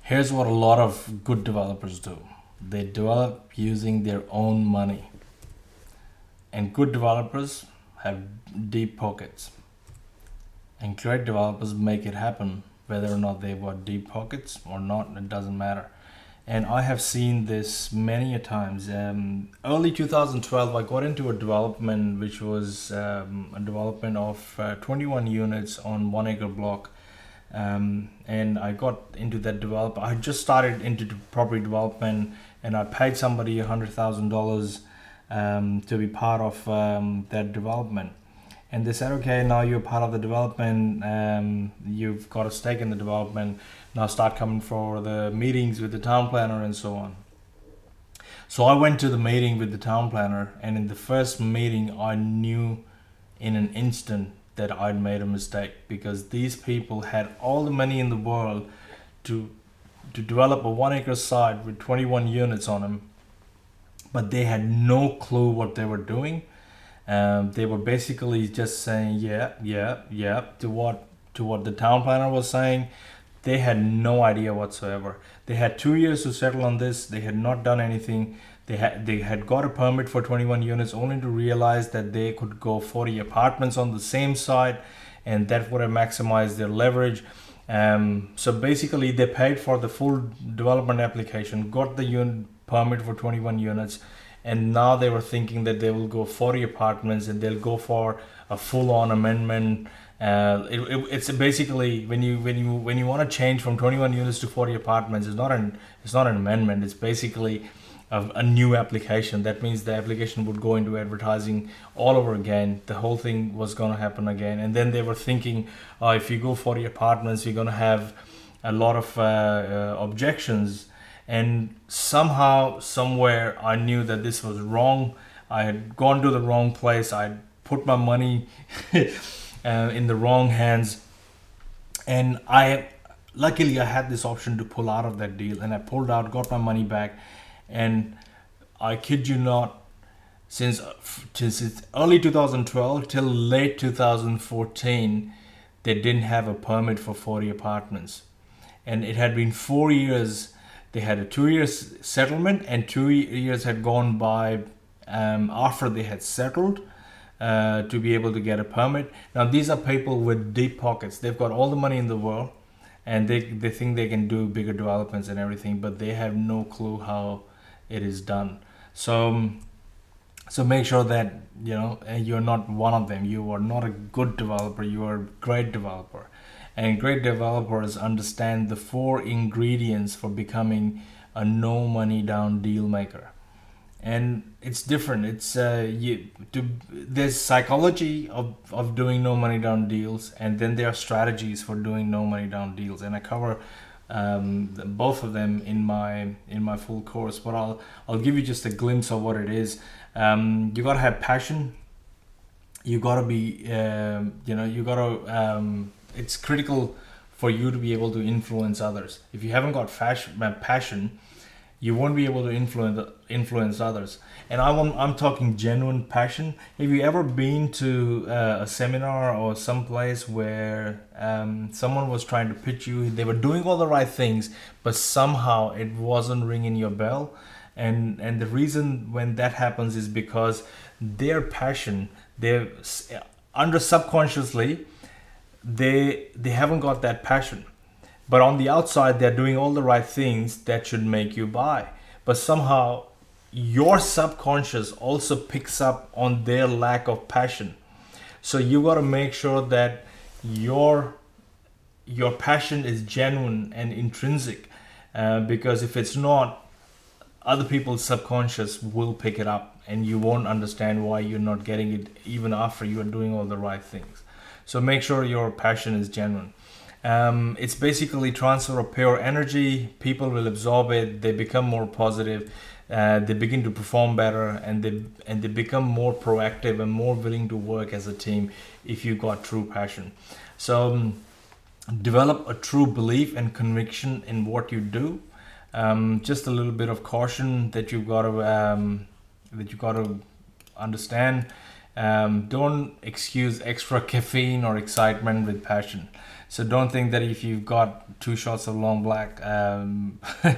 Here's what a lot of good developers do. They develop using their own money. And good developers have deep pockets. And great developers make it happen. Whether or not they've got deep pockets or not, it doesn't matter. And I have seen this many a times. Early 2012, I got into a development which was a development of 21 units on 1 acre block. And I got into that develop. I just started into property development, and I paid somebody $100,000 to be part of that development. And they said, okay, now you're part of the development. You've got a stake in the development. Now start coming for the meetings with the town planner and so on. So I went to the meeting with the town planner, and in the first meeting, I knew in an instant that I'd made a mistake, because these people had all the money in the world to develop a 1 acre site with 21 units on them, but they had no clue what they were doing. They were basically just saying yeah to what the town planner was saying. They had no idea whatsoever. They had 2 years to settle on this. They had not done anything. They had got a permit for 21 units, only to realize that they could go 40 apartments on the same site, and that would have maximized their leverage. So basically, they paid for the full development application, got the permit for 21 units, and now they were thinking that they will go 40 apartments and they'll go for a full-on amendment. It's basically when you want to change from 21 units to 40 apartments, it's not an amendment. It's basically a new application. That means the application would go into advertising all over again. The whole thing was going to happen again. And then they were thinking, if you go 40 apartments, you're going to have a lot of objections. And somehow, somewhere, I knew that this was wrong. I had gone to the wrong place. I put my money in the wrong hands. And luckily, I had this option to pull out of that deal. And I pulled out, got my money back. And I kid you not, since early 2012 till late 2014, they didn't have a permit for 40 apartments. And it had been 4 years. They had a 2 year settlement, and 2 years had gone by after they had settled to be able to get a permit. Now, these are people with deep pockets. They've got all the money in the world, and they think they can do bigger developments and everything, but they have no clue how it is done. So make sure that you're not one of them. You are not a good developer. You are a great developer. And great developers understand the 4 ingredients for becoming a no money down deal maker. And it's different. It's there's psychology of doing no money down deals, and then there are strategies for doing no money down deals. And I cover both of them in my full course. But I'll give you just a glimpse of what it is. You gotta have passion. You gotta be it's critical for you to be able to influence others. If you haven't got passion, you won't be able to influence others. And I'm talking genuine passion. Have you ever been to a seminar or some place where someone was trying to pitch you? They were doing all the right things, but somehow it wasn't ringing your bell. And the reason when that happens is because their passion, they're under subconsciously, they haven't got that passion. But on the outside, they're doing all the right things that should make you buy. But somehow, your subconscious also picks up on their lack of passion. So you got to make sure that your passion is genuine and intrinsic. Because if it's not, other people's subconscious will pick it up, and you won't understand why you're not getting it even after you are doing all the right things. So make sure your passion is genuine. It's basically transfer of pure energy. People will absorb it. They become more positive. They begin to perform better, and they become more proactive and more willing to work as a team if you got true passion. So develop a true belief and conviction in what you do. Just a little bit of caution that you've got to understand Don't excuse extra caffeine or excitement with passion. So don't think that if you've got 2 shots of long black,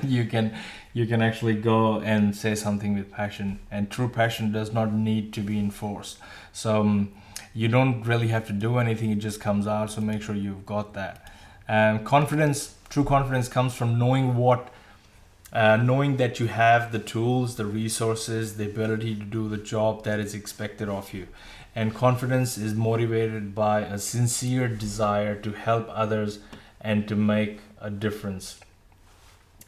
you can actually go and say something with passion. And true passion does not need to be enforced. So you don't really have to do anything; it just comes out. So make sure you've got that. True confidence comes from knowing that you have the tools, the resources, the ability to do the job that is expected of you. And confidence is motivated by a sincere desire to help others and to make a difference.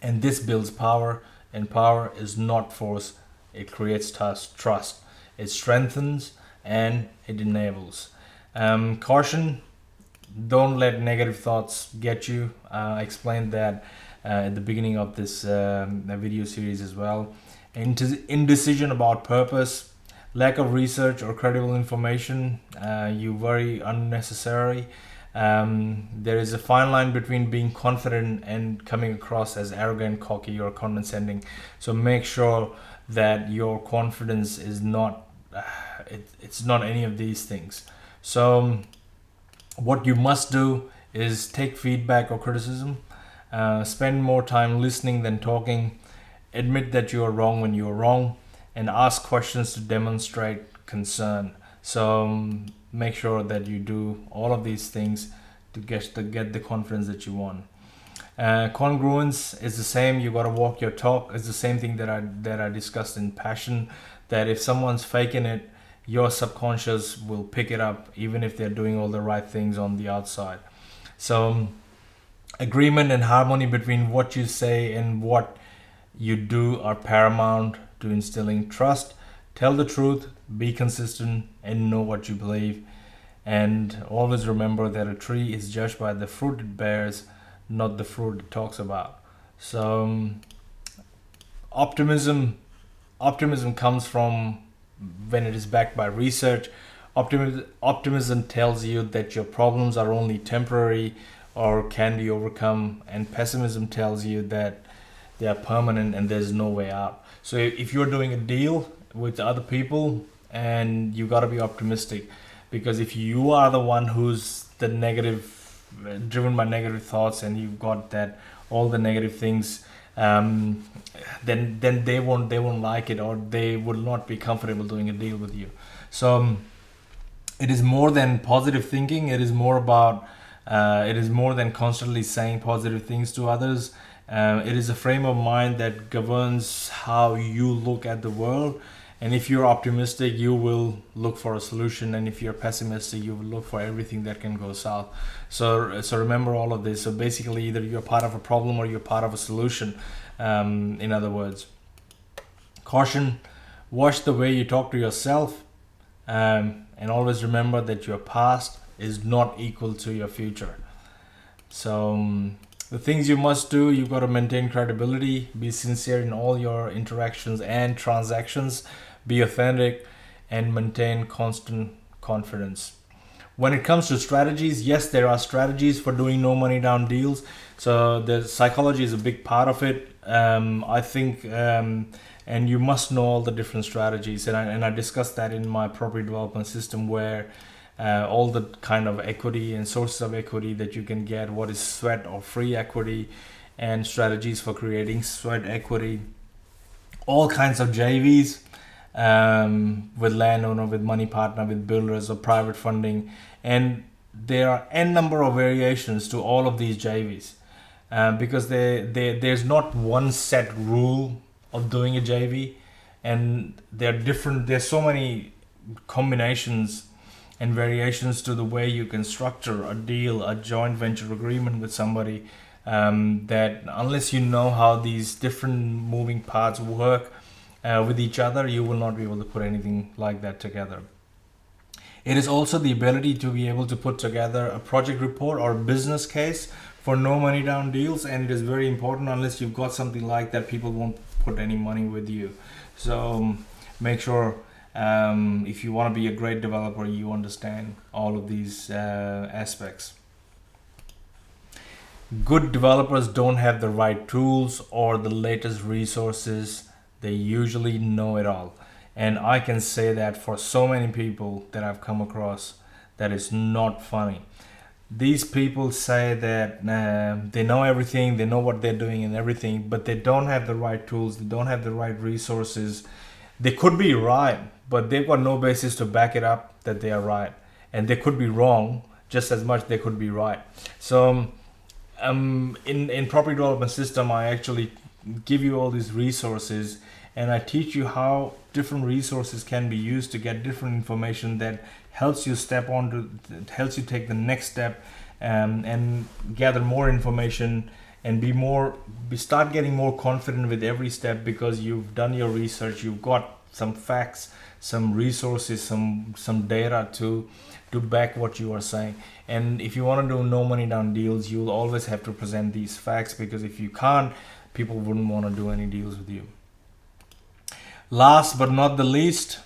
And this builds power, and power is not force, it creates trust, it strengthens, and it enables. Caution, don't let negative thoughts get you. I explained that at the beginning of this video series as well. Indecision about purpose, lack of research or credible information, you worry unnecessarily. There is a fine line between being confident and coming across as arrogant, cocky, or condescending. So make sure that your confidence is not it's not any of these things. So what you must do is take feedback or criticism, spend more time listening than talking, admit that you are wrong when you are wrong, and ask questions to demonstrate concern. So make sure that you do all of these things to get the confidence that you want. Congruence is the same. You got to walk your talk. It's the same thing that I discussed in passion. That if someone's faking it, your subconscious will pick it up, even if they're doing all the right things on the outside. So agreement and harmony between what you say and what you do are paramount to instilling trust. Tell the truth, be consistent, and know what you believe. And always remember that a tree is judged by the fruit it bears, not the fruit it talks about. So optimism comes from when it is backed by research. Optimism tells you that your problems are only temporary or can be overcome, and pessimism tells you that they are permanent and there's no way out. So if you're doing a deal with other people, and you got to be optimistic, because if you are the one who's the negative, driven by negative thoughts, and you've got that all the negative things, then they won't like it, or they will not be comfortable doing a deal with you. So it is more than positive thinking. It is more than constantly saying positive things to others. It is a frame of mind that governs how you look at the world. And if you're optimistic, you will look for a solution. And if you're pessimistic, you will look for everything that can go south. So remember all of this. So basically, either you're part of a problem or you're part of a solution. In other words, caution, watch the way you talk to yourself. And always remember that your past is not equal to your future. So the things you must do: you've got to maintain credibility, be sincere in all your interactions and transactions, be authentic, and maintain constant confidence. When it comes to strategies, yes, there are strategies for doing no money down deals. So the psychology is a big part of it. I think, and you must know all the different strategies. And I discussed that in my property development system, where all the kind of equity and sources of equity that you can get, what is sweat or free equity, and strategies for creating sweat equity, all kinds of JVs, with landowner, with money partner, with builders, or private funding. And there are n number of variations to all of these JVs, because there's not one set rule of doing a JV, and there's so many combinations and variations to the way you can structure a deal, a joint venture agreement with somebody, that unless you know how these different moving parts work with each other, you will not be able to put anything like that together. It is also the ability to be able to put together a project report or business case for no money down deals, and it is very important. Unless you've got something like that, people won't put any money with you. So make sure, if you want to be a great developer, you understand all of these aspects. Good developers don't have the right tools or the latest resources. They usually know it all. And I can say that for so many people that I've come across, that is not funny. These people say that they know everything, they know what they're doing and everything, but they don't have the right tools, they don't have the right resources. They could be right, but they've got no basis to back it up that they are right. And they could be wrong just as much they could be right. So in property development system, I actually give you all these resources, and I teach you how different resources can be used to get different information that helps you helps you take the next step, and gather more information and start getting more confident with every step, because you've done your research, you've got some facts, some resources, some data to back what you are saying. And if you want to do no money down deals, you'll always have to present these facts, because if you can't, people wouldn't want to do any deals with you. Last but not the least,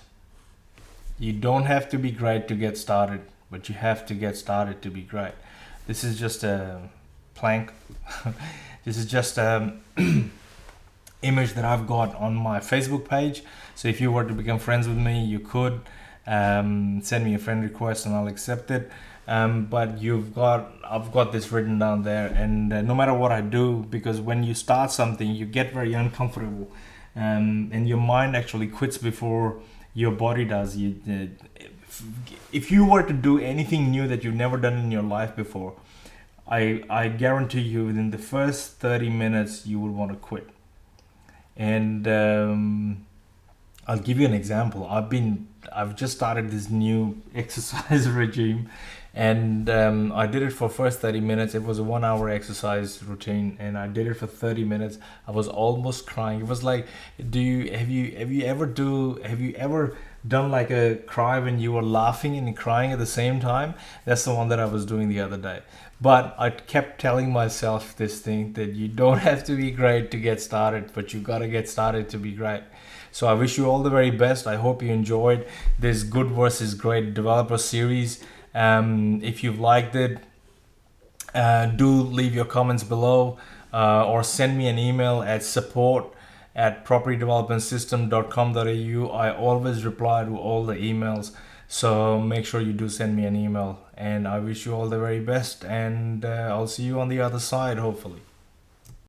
you don't have to be great to get started, but you have to get started to be great. This is just a plank. This is just a image that I've got on my Facebook page. So if you were to become friends with me, you could send me a friend request and I'll accept it. But I've got this written down there, and no matter what I do, because when you start something, you get very uncomfortable, and your mind actually quits before your body does. If you were to do anything new that you've never done in your life before, I guarantee you within the first 30 minutes you will want to quit. And I'll give you an example. I've just started this new exercise regime, and I did it for first 30 minutes. It was a 1 hour exercise routine, and I did it for 30 minutes. I was almost crying. It was like, have you ever done like a cry when you were laughing and crying at the same time? That's the one that I was doing the other day. But I kept telling myself this thing, that you don't have to be great to get started, but you gotta get started to be great. So I wish you all the very best. I hope you enjoyed this good versus great developer series. If you've liked it, do leave your comments below, or send me an email at support@propertydevelopmentsystem.com.au. I always reply to all the emails, so make sure you do send me an email. And I wish you all the very best, and I'll see you on the other side, hopefully.